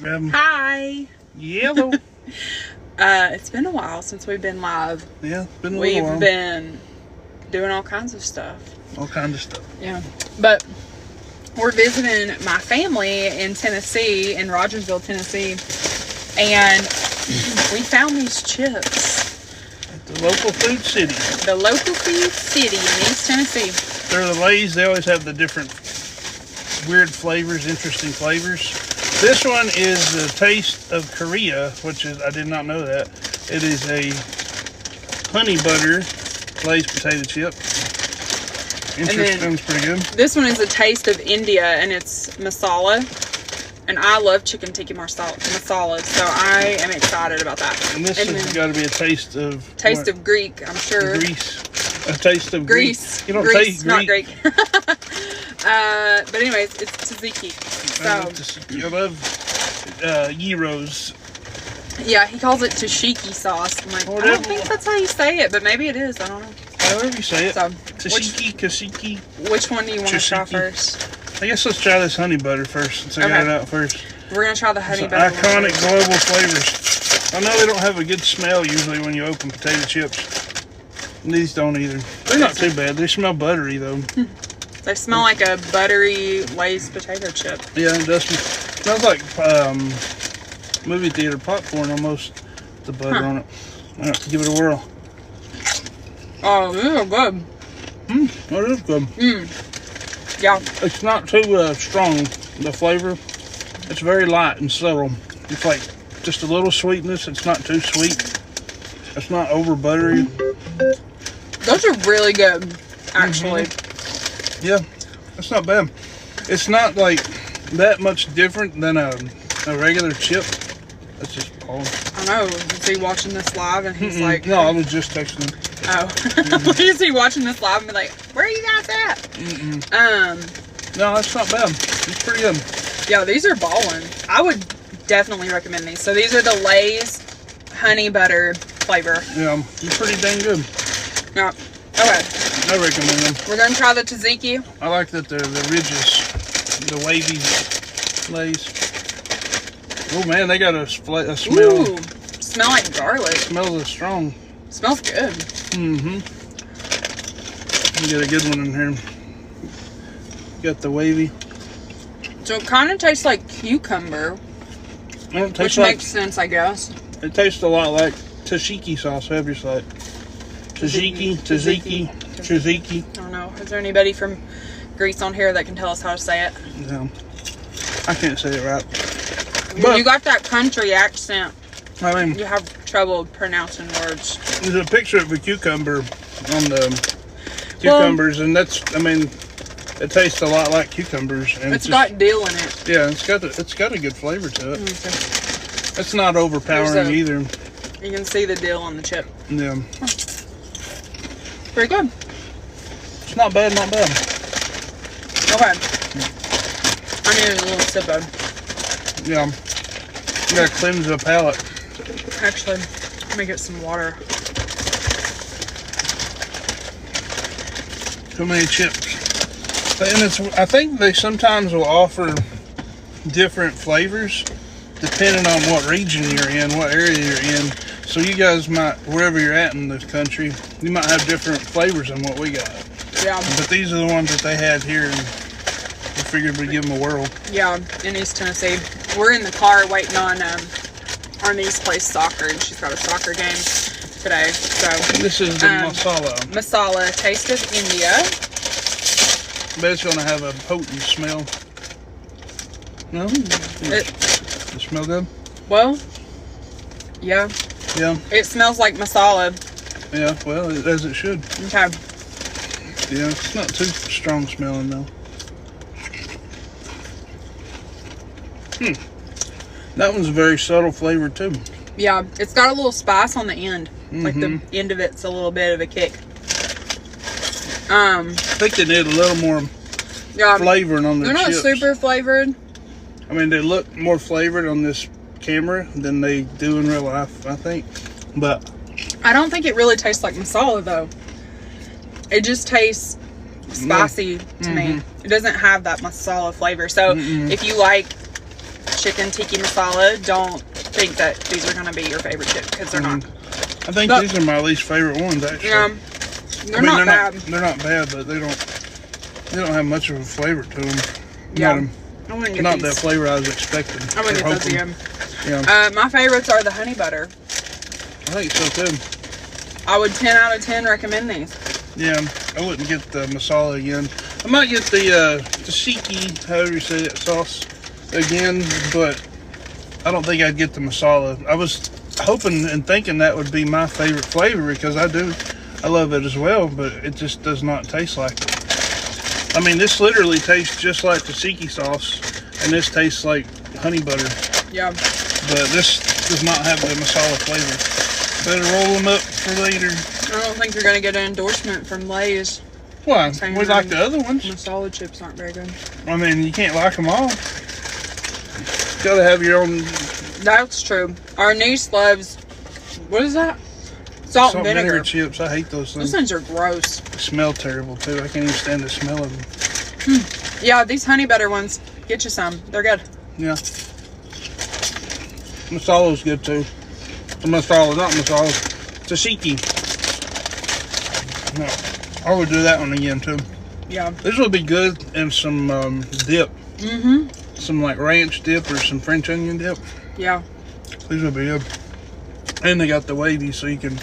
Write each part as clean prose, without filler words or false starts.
Hi. Yellow. It's been a while since we've been live. Yeah, it's been a little while. We've been doing all kinds of stuff. All kinds of stuff. Yeah. But we're visiting my family in Tennessee, in Rogersville, Tennessee. And we found these chips. At the local food city. The local food city in East Tennessee. They're the Lay's. They always have the different weird flavors, interesting flavors. This one is the Taste of Korea, which is, I did not know that. It is a honey butter Lay's potato chip. Interesting, pretty good. This one is a Taste of India, and it's masala. And I love chicken tikka masala, so I am excited about that. And this has got to be a taste of... Taste of Greek, I'm sure. Greece. A taste of Greece. You don't Greece, taste not Greek. Greek. But anyways, it's tzatziki. I love gyros. Yeah, he calls it tzatziki sauce. I'm like, I don't think that's how you say it, but maybe it is. I don't know. However you say it. So, Tzatziki. Which one do you want to try first? I guess let's try this honey butter first, since I got it out first. We're going to try the honey butter. Iconic global flavors. I know they don't have a good smell usually when you open potato chips. These don't either. They're not too bad. They smell buttery though. They smell like a buttery Lay's potato chip. Yeah, it does. Smells like movie theater popcorn almost. The butter on it. All right, give it a whirl. Oh, these are good. That is good. Yeah. It's not too strong, the flavor. It's very light and subtle. It's like just a little sweetness. It's not too sweet. It's not over buttery. Those are really good, actually. Yeah, it's not bad. It's not like that much different than a regular chip. That's just Paul. I know. Is he watching this live and he's like... No, I was just texting him. Oh. Is he watching this live and be like, where are you guys at? No, that's not bad. It's pretty good. Yeah, these are ballin'. I would definitely recommend these. So these are the Lay's honey butter flavor. Yeah, they're pretty dang good. Yeah. Okay. I recommend them. We're going to try the tzatziki. I like that they're the ridges, the wavy Lay's. Oh man, they got a smell. Ooh, smell like garlic. Smells strong. Smells good. Get a good one in here. Got the wavy. So it kind of tastes like cucumber, which makes sense, I guess. It tastes a lot like tzatziki sauce, however you say it. Tzatziki. I don't know. Is there anybody from Greece on here that can tell us how to say it? No. I can't say it right. But you got that country accent. I mean, you have trouble pronouncing words. There's a picture of a cucumber on the cucumbers, and that's, I mean, it tastes a lot like cucumbers. And it's got dill in it. Yeah, it's got a good flavor to it. Okay. It's not overpowering either. You can see the dill on the chip. Yeah. Huh. Pretty good. It's not bad, not bad. Okay. I need a little sip of. Yeah. You gotta cleanse the palate. Actually, let me get some water. Too many chips. And I think they sometimes will offer different flavors depending on what region you're in, what area you're in. So you guys might, wherever you're at in this country, you might have different flavors than what we got. Yeah. But these are the ones that they had here, and we figured we'd give them a whirl. Yeah, in East Tennessee. We're in the car waiting on our niece plays soccer, and she's got a soccer game today. So this is the masala. Masala, Taste of India. Bet it's gonna have a potent smell. No? It smell good? Well, yeah. Yeah. It smells like masala. Yeah, well, as it should. Okay. Yeah, it's not too strong smelling though. That one's a very subtle flavor too. Yeah, it's got a little spice on the end. Like the end of it's a little bit of a kick. I think they need a little more flavoring on the chips. They're not super flavored. I mean, they look more flavored on this camera than they do in real life, I think. But I don't think it really tastes like masala though. It just tastes spicy to me. It doesn't have that masala flavor. So if you like chicken tiki masala, don't think that these are going to be your favorite chip, because they're not. I think these are my least favorite ones, actually. Yeah, they're not bad. They're not bad, but they don't have much of a flavor to them. Yeah. I wouldn't get not these. that flavor I was expecting. I wouldn't get those again. Yeah. My favorites are the honey butter. I think so too. I would 10 out of 10 recommend these. Yeah, I wouldn't get the masala again. I might get the tzatziki, however you say that sauce, again, but I don't think I'd get the masala. I was hoping and thinking that would be my favorite flavor, because I love it as well, but it just does not taste like it. I mean, this literally tastes just like tzatziki sauce, and this tastes like honey butter. Yeah. But this does not have the masala flavor. Better roll them up for later. I don't think you're going to get an endorsement from Lay's. Why? We like the other ones. Masala chips aren't very good. I mean, you can't like them all. Got to have your own. That's true. Our niece loves, what is that? Salt and vinegar chips. I hate those things. Those things are gross. They smell terrible too. I can't even stand the smell of them. Yeah, these honey butter ones, get you some. They're good. Yeah. Masala's good too. Masala, not masala. Tzatziki. No, I would do that one again too. Yeah. This would be good in some dip. Mm-hmm. Some like ranch dip or some French onion dip. Yeah. These would be good. And they got the wavy, so you can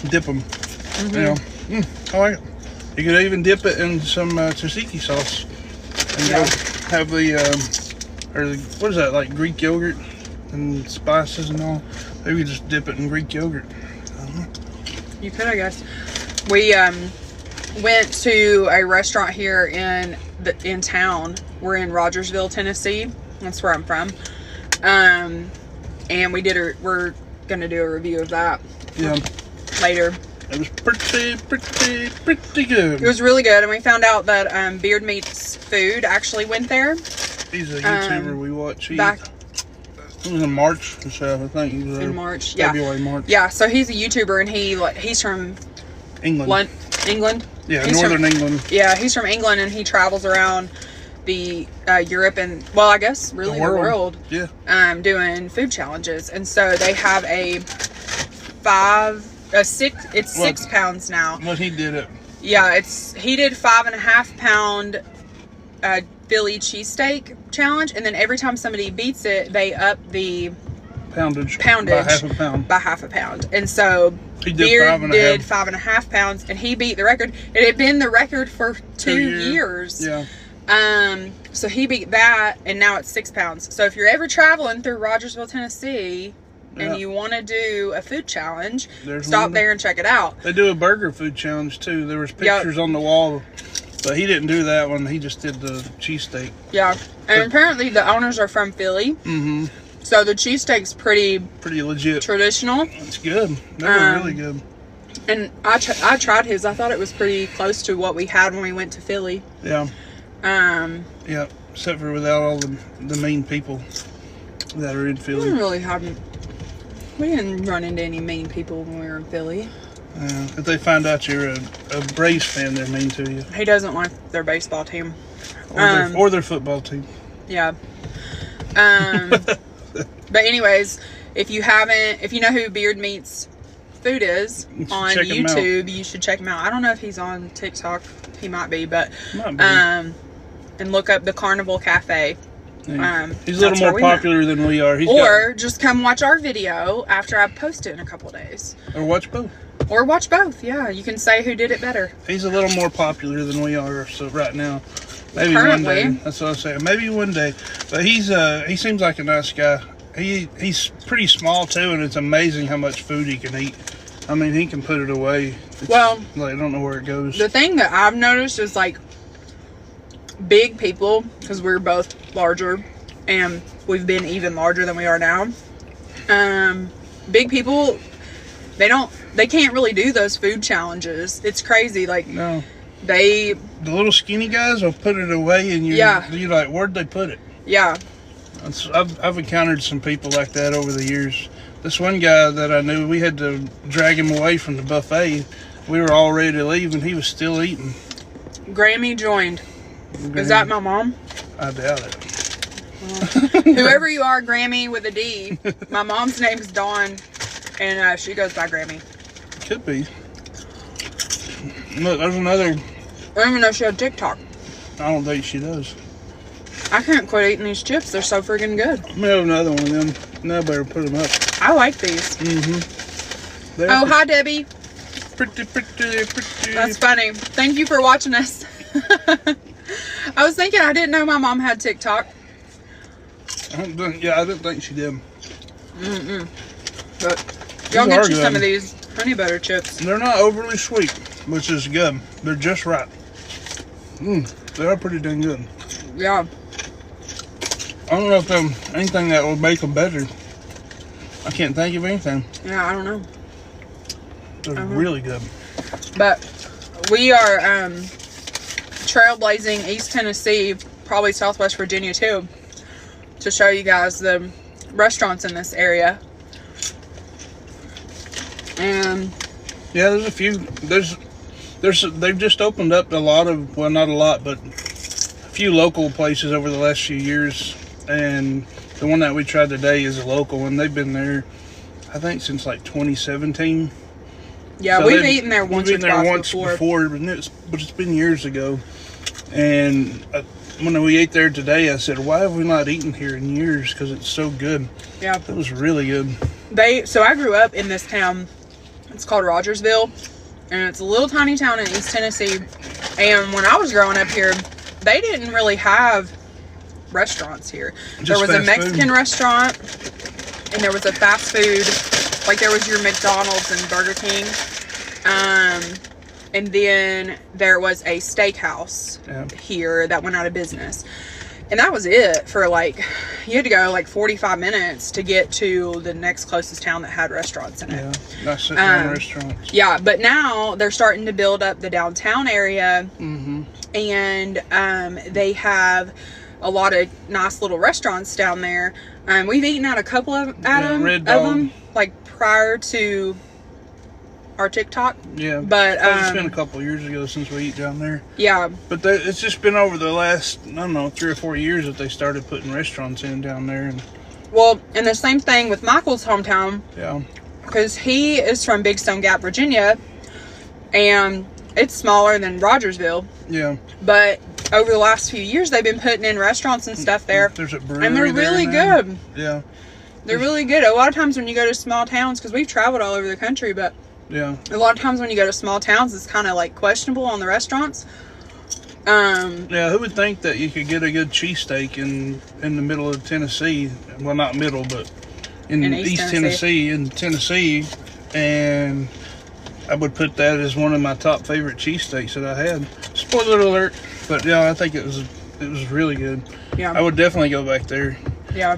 dip them. Mm-hmm. You know, I like it. You could even dip it in some tzatziki sauce. And go have what is that, like Greek yogurt and spices and all? Maybe just dip it in Greek yogurt. I don't know. You could, I guess. We went to a restaurant here in town. We're in Rogersville, Tennessee. That's where I'm from. And we're gonna do a review of that. Yeah. Later. It was pretty good. It was really good, and we found out that Beard Meats Food actually went there. He's a YouTuber we watch. It was in March, so I think he was in March. Yeah. February, March. Yeah. So he's a YouTuber, and he's from England. England. Yeah, northern England. Yeah, he's from England, and he travels around the Europe and, well, I guess really the world. Yeah. Doing food challenges, and so they have it's 6 pounds now. What he did it. Yeah, he did 5.5 pound Philly cheesesteak challenge, and then every time somebody beats it, they up the poundage by half a pound. And so he did Beard did 5.5 pounds, and he beat the record. It had been the record for 2 years. Yeah. So he beat that, and now it's 6 pounds. So if you're ever traveling through Rogersville, Tennessee, and you want to do a food challenge, stop there and check it out. They do a burger food challenge too. There was pictures on the wall, but he didn't do that one. He just did the cheesesteak. Yeah, and apparently the owners are from Philly. Mm-hmm. So the cheesesteak's pretty legit, traditional. It's good. They were really good. And I tried his. I thought it was pretty close to what we had when we went to Philly. Yeah. Yeah, except for without all the mean people that are in Philly. We didn't run into any mean people when we were in Philly. If they find out you're a Braves fan, they're mean to you. He doesn't like their baseball team. Or their football team. Yeah. But anyways, if you know who Beard Meats Food is on YouTube, you should check him out. I don't know if he's on TikTok. He might be, but and look up the Carnival Cafe. Yeah. He's a little more popular than we are. Just come watch our video after I post it in a couple days. Or watch both. Yeah. You can say who did it better. He's a little more popular than we are, so right now. Maybe one day. That's what I'm saying. Maybe one day. But he seems like a nice guy. He's pretty small too, and it's amazing how much food he can eat. I mean, he can put it away. I don't know where it goes. The thing that I've noticed is like big people, because we're both larger and we've been even larger than we are now. Big people, they can't really do those food challenges. It's crazy. No. The little skinny guys will put it away, and you're like, where'd they put it? Yeah. I've encountered some people like that over the years. This one guy that I knew, we had to drag him away from the buffet. We were all ready to leave, and he was still eating. Grammy joined. Is that my mom? I doubt it. Whoever you are, Grammy with a D. My mom's name is Dawn, and she goes by Grammy. Could be. Look, there's another. I don't even know if she had TikTok. I don't think she does. I can't quit eating these chips. They're so freaking good. I'm gonna have another one of them. Now I better put them up. I like these. Mm-hmm. Oh, hi, Debbie. Pretty. That's funny. Thank you for watching us. I was thinking I didn't know my mom had TikTok. I didn't think she did. But y'all get you some of these honey butter chips. They're not overly sweet, which is good. They're just right. They are pretty dang good. Yeah. I don't know if there's anything that would make them better. I can't think of anything. Yeah, I don't know. They're really good. But we are trailblazing East Tennessee, probably Southwest Virginia too, to show you guys the restaurants in this area. And yeah, there's a few. They've just opened up a lot of, well, not a lot, but a few local places over the last few years. And the one that we tried today is a local, and they've been there, I think, since like 2017. Yeah, so we've eaten there once or twice before. But it's been years ago. And when we ate there today, I said, why have we not eaten here in years? Because it's so good. Yeah. It was really good. So I grew up in this town. It's called Rogersville. And it's a little tiny town in East Tennessee. And when I was growing up here, they didn't really have restaurants here. There was a Mexican restaurant. And there was a fast food. Like there was your McDonald's and Burger King. And then there was a steakhouse here that went out of business. And that was it for like, you had to go like 45 minutes to get to the next closest town that had restaurants in it. Yeah, not sitting down restaurants. Yeah, but now they're starting to build up the downtown area. Mm-hmm. And they have a lot of nice little restaurants down there. We've eaten at a couple of them, like prior to our TikTok. Yeah, but it's been a couple of years ago since we eat down there. Yeah, but it's just been over the last, I don't know, 3 or 4 years that they started putting restaurants in down there. And the same thing with Michael's hometown. Yeah, because he is from Big Stone Gap, Virginia, and it's smaller than Rogersville. Yeah, but over the last few years, they've been putting in restaurants and stuff there. There's a brewery, and they're really good. Yeah, they're really good. A lot of times when you go to small towns, because we've traveled all over the country, but yeah, a lot of times when you go to small towns, it's kind of like questionable on the restaurants. Yeah, who would think that you could get a good cheesesteak in the middle of Tennessee? Well, not middle, but in East Tennessee, and I would put that as one of my top favorite cheesesteaks that I had. Spoiler alert, but yeah, I think it was really good. Yeah, I would definitely go back there. Yeah.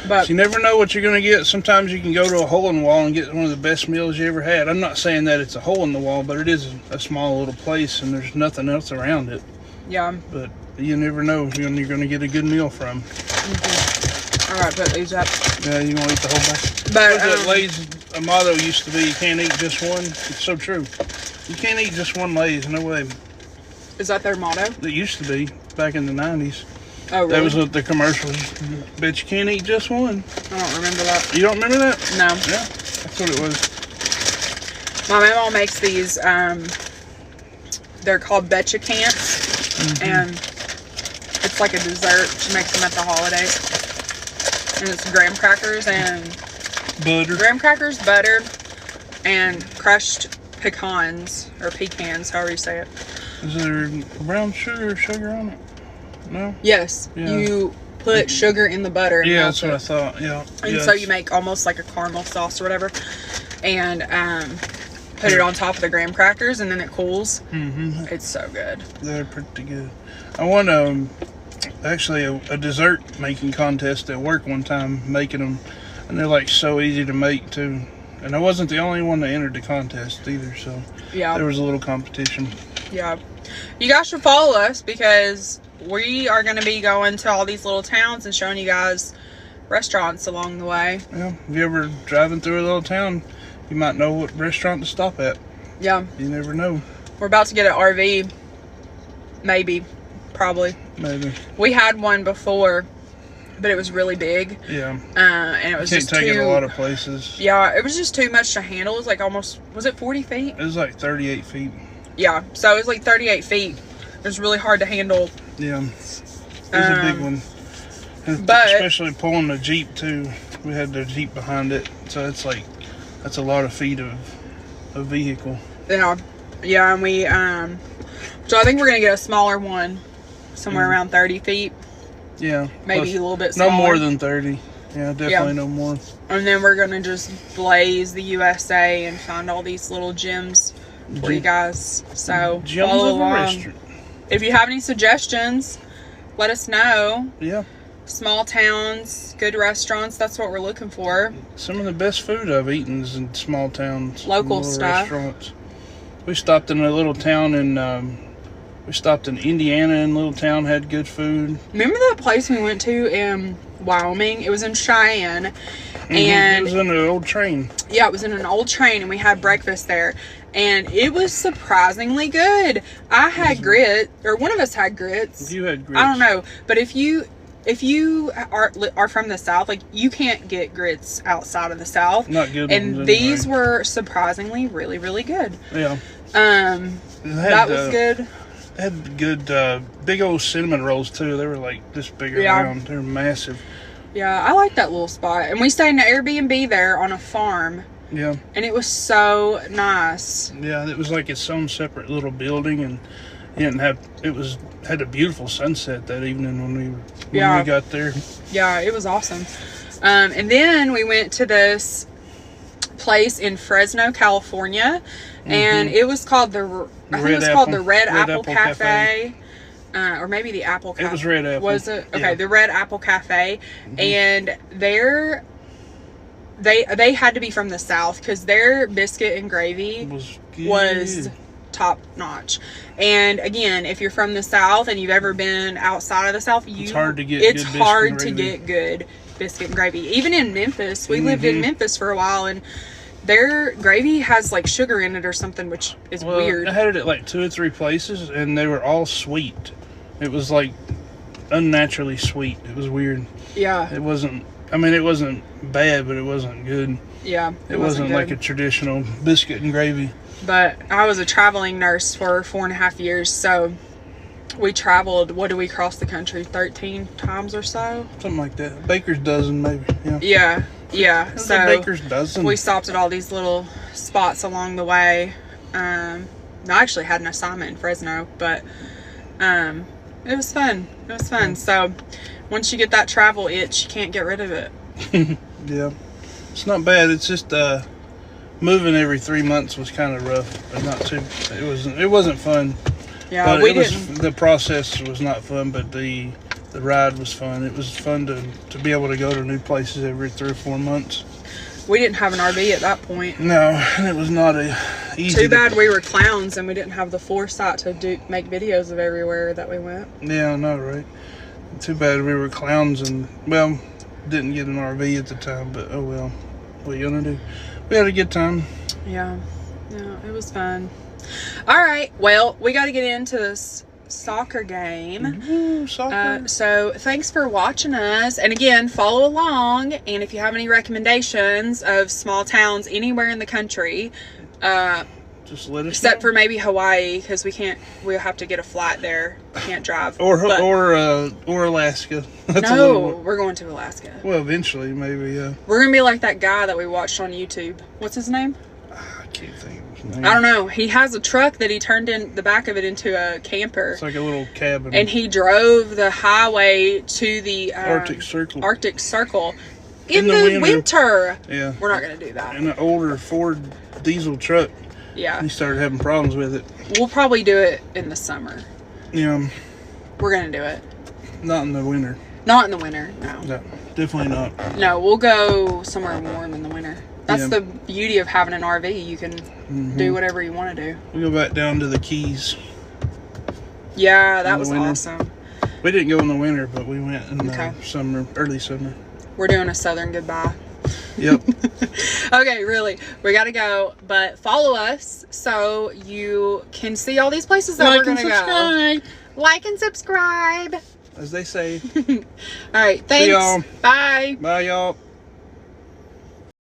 But you never know what you're going to get. Sometimes you can go to a hole in the wall and get one of the best meals you ever had. I'm not saying that it's a hole in the wall, but it is a small little place and there's nothing else around it. Yeah. But you never know when you're going to get a good meal from. Mm-hmm. All right, put these up. Yeah, you're going to eat the whole bag. But that Lay's motto used to be, you can't eat just one. It's so true. You can't eat just one Lay's, no way. Is that their motto? It used to be back in the 90s. Oh, really? That was what the commercials. Bet you can't eat just one. I don't remember that. You don't remember that? No. Yeah, that's what it was. My mama makes these, they're called Betcha Cants, and it's like a dessert. She makes them at the holidays. And it's graham crackers and butter, and crushed pecans, or pecans, however you say it. Is there brown sugar on it? No? Yes. Yeah. You put sugar in the butter. And yeah, that's what I thought. Yeah. And so you make almost like a caramel sauce or whatever. And put it on top of the graham crackers, and then it cools. Mm-hmm. It's so good. They're pretty good. I won actually a dessert making contest at work one time, making them. And they're like so easy to make too. And I wasn't the only one that entered the contest either. So yeah, there was a little competition. Yeah. You guys should follow us because we are going to be going to all these little towns and showing you guys restaurants along the way. Yeah, if you ever driving through a little town, you might know what restaurant to stop at. Yeah. You never know. We're about to get an RV. Maybe. Probably. Maybe. We had one before but it was really big. Yeah. And it was Can't just take it too, a lot of places. yeah, it was just too much to handle. It was like almost, was it 40 feet? It was like 38 feet. Yeah, so it was like 38 feet. It was really hard to handle. Yeah. It was a big one. And but especially pulling the Jeep too. We had the Jeep behind it, so it's like that's a lot of feet of a vehicle. Yeah, and we so I think we're gonna get a smaller one, somewhere around 30 feet. Yeah, maybe a little bit smaller. No more than 30. Yeah, definitely no more. And then we're gonna just blaze the USA and find all these little gems for you guys. So gems follow of a along. restaurant. If you have any suggestions, let us know. Yeah. Small towns, good restaurants, that's what we're looking for. Some of the best food I've eaten is in small towns. Local little stuff. Restaurants. We stopped in a little town in Indiana, and little town had good food. Remember that place we went to in Wyoming? It was in Cheyenne. And it was in an old train. Yeah, it was in an old train, and we had breakfast there. And it was surprisingly good. I had grit, or one of us had grits. You had grits. I don't know. But if you are from the South, like, you can't get grits outside of the South. Not good. And these were surprisingly really, really good. Yeah. That was good. They had good, big old cinnamon rolls too. They were like this big around. They were massive. Yeah, I like that little spot. And we stayed in an Airbnb there on a farm. Yeah. And it was so nice. Yeah, it was like its own separate little building, and had a beautiful sunset that evening when we got there. Yeah, it was awesome. And then we went to this place in Fresno, California, and it was called the Red Apple Cafe. Or maybe the Apple Cafe. It was Red Apple. Was it? Okay, yeah. The Red Apple Cafe. And they had to be from the South, because their biscuit and gravy was top notch. And again, if you're from the South and you've ever been outside of the South, it's hard to get good biscuit and gravy. Even in Memphis, we lived in Memphis for a while, and their gravy has like sugar in it or something, which is weird. I had it at like 2 or 3 places, and they were all sweet. It was like unnaturally sweet. It was weird. Yeah. It wasn't bad, but it wasn't good. Yeah. It wasn't like a traditional biscuit and gravy. But I was a traveling nurse for 4.5 years, so we traveled, what did we cross the country, 13 times or so? Something like that. Baker's dozen, maybe. Yeah. So Baker's dozen. We stopped at all these little spots along the way. I actually had an assignment in Fresno, but it was fun. So once you get that travel itch, you can't get rid of it. Yeah. It's not bad. It's just moving every 3 months was kind of rough, but not too. It wasn't fun. Yeah, but the process was not fun, but the ride was fun. It was fun to be able to go to new places every 3 or 4 months. We didn't have an RV at that point. No, and it was not easy. Too bad we were clowns and we didn't have the foresight to make videos of everywhere that we went. Yeah, I know, right? Too bad we were clowns and, well, didn't get an RV at the time, but oh well. What are you gonna do? We had a good time. Yeah, it was fun. All right, well, we got to get into this soccer game. Ooh, soccer. So thanks for watching us, and again, follow along, and if you have any recommendations of small towns anywhere in the country, just let us except know. for maybe Hawaii, because we'll have to get a flight there. Can't drive. Or Alaska. We're going to Alaska. Well, eventually, maybe. We're gonna be like that guy that we watched on YouTube. What's his name? I can't think of his name. I don't know. He has a truck that he turned in the back of it into a camper. It's like a little cabin. And he drove the highway to the Arctic Circle in the winter. Yeah. We're not going to do that. In an older Ford diesel truck. Yeah. He started having problems with it. We'll probably do it in the summer. Yeah. We're going to do it. Not in the winter. Not in the winter, no. No, definitely not. No, we'll go somewhere warm in the winter. That's the beauty of having an RV. You can do whatever you want to do. We go back down to the Keys. Yeah, that was awesome. We didn't go in the winter, but we went in summer, early summer. We're doing a southern goodbye. Yep. Okay, really, we gotta go, but follow us so you can see all these places that we're gonna go. Like and subscribe. as they say. All right, thanks. y'all. Bye. Bye, y'all.